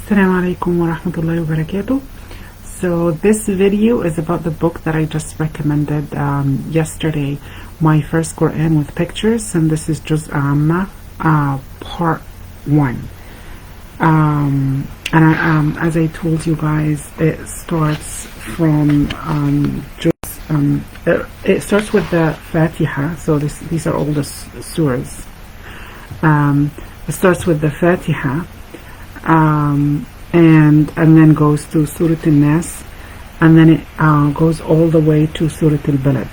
Assalamu alaikum wa rahmatullahi wa barakatuh. So this video is about the book that I just recommended yesterday, My First Quran with Pictures, and this is Juz Amma, part 1. As I told you guys, it starts from it starts with the Fatiha. So these are all the surahs. It starts with the Fatiha, and then goes to Surah Al-Nas, and then it goes all the way to Surah Al-Balad.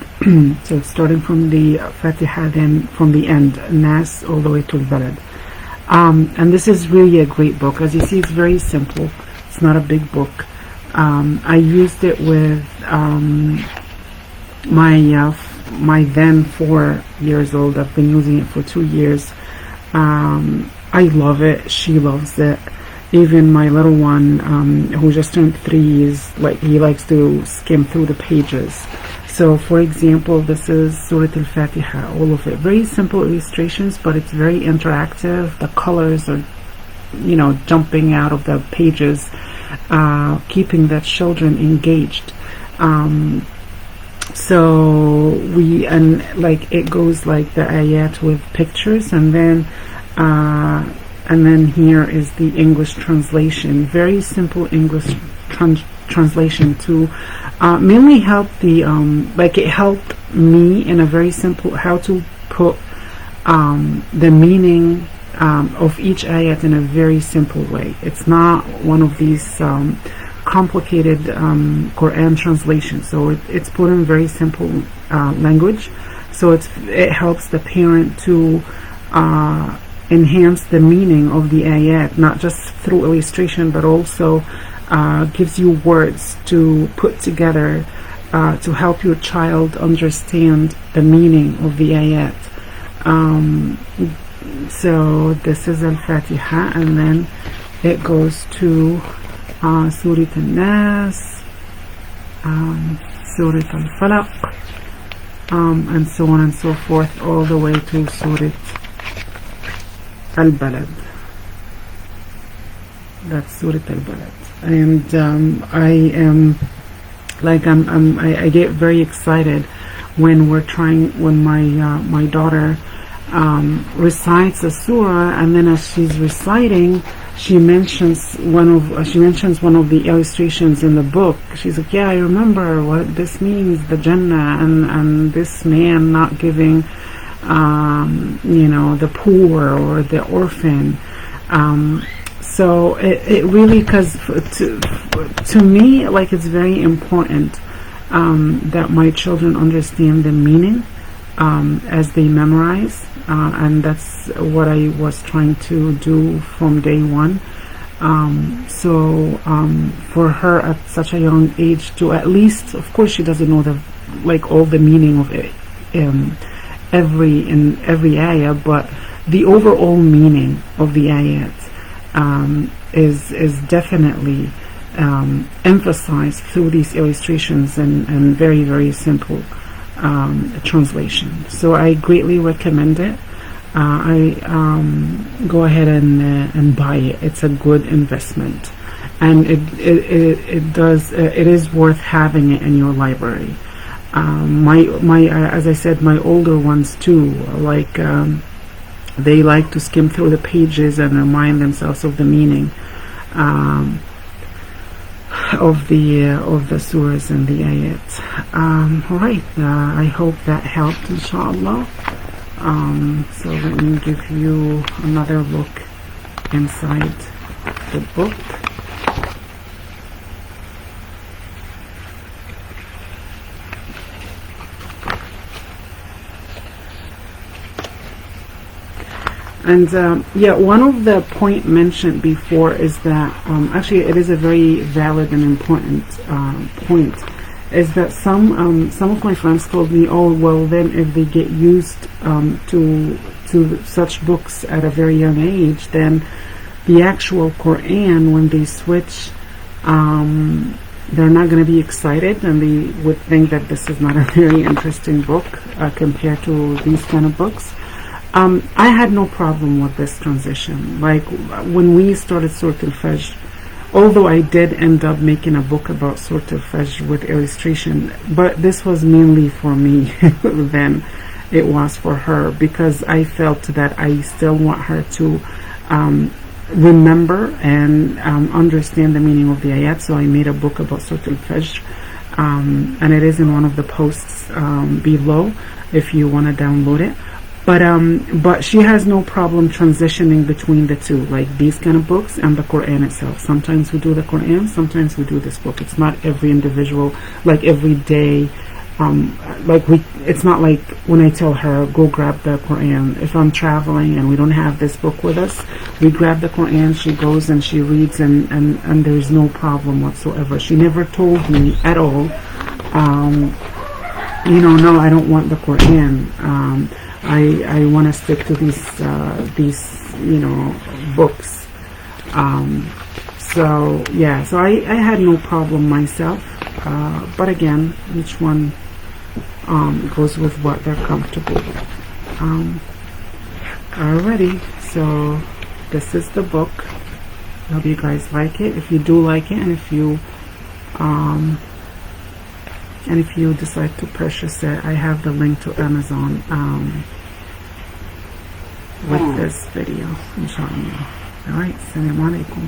So it's starting from the Fatiha, then from the end, Nas, all the way to Al-Balad. And this is really a great book. As you see, it's very simple. It's not a big book. I used it with my then 4 years old. I've been using it for 2 years. I love it. She loves it. Even my little one, who just turned 3, he likes to skim through the pages. So, for example, this is Surah Al-Fatiha, all of it. Very simple illustrations, but it's very interactive. The colors are, jumping out of the pages, keeping the children engaged. It goes like the ayat with pictures, and then here is the English translation. Very simple English translation to mainly help it helped me in a very simple how to put the meaning of each ayat in a very simple way. It's not one of these complicated Quran translations. So it's put in very simple language. So it helps the parent to enhance the meaning of the ayat, not just through illustration, but also gives you words to put together to help your child understand the meaning of the ayat. So this is Al-Fatiha, and then it goes to Surah Al-Nas, Surah Al-Falaq, and so on and so forth, all the way to Surah Al-Balad. That's Surah Al-Balad. And I get very excited when my daughter recites a surah, and then as she's reciting, she mentions one of the illustrations in the book. She's like, yeah, I remember what this means, the Jannah, and this man not giving the poor or the orphan. So it really, because to me, it's very important that my children understand the meaning as they memorize, and that's what I was trying to do from day one. For her at such a young age to at least, of course, she doesn't know all the meaning of it every ayah, but the overall meaning of the ayat is definitely emphasized through these illustrations and very, very simple translation. So I greatly recommend it. I go ahead and buy it. It's a good investment, and it is worth having it in your library. As I said, my older ones too, they like to skim through the pages and remind themselves of the meaning of the surahs and the ayats. Alright, I hope that helped, inshallah. So let me give you another look inside the book. And one of the point mentioned before is that actually it is a very valid and important point, is that some of my friends told me, oh well, then if they get used to such books at a very young age, then the actual Quran, when they switch, they're not going to be excited, and they would think that this is not a very interesting book compared to these kind of books. I had no problem with this transition. Like when we started Surah Al-Fajr, although I did end up making a book about sort of Fajr with illustration, but this was mainly for me than it was for her, because I felt that I still want her to remember and understand the meaning of the ayat. So I made a book about Surah Al-Fajr, and it is in one of the posts below if you want to download it. But she has no problem transitioning between the two, like these kind of books and the Quran itself. Sometimes we do the Quran, sometimes we do this book. It's not every individual, like every day. It's not like when I tell her, go grab the Quran. If I'm traveling and we don't have this book with us, we grab the Quran, she goes and she reads, and there's no problem whatsoever. She never told me at all, no, I don't want the Quran. I want to stick to these books. So I had no problem myself. But again, each one goes with what they're comfortable with. Alrighty, so this is the book. Hope you guys like it. If you do like it, and if you decide to purchase it, I have the link to Amazon with this video, inshallah. Alright, assalamu alaikum.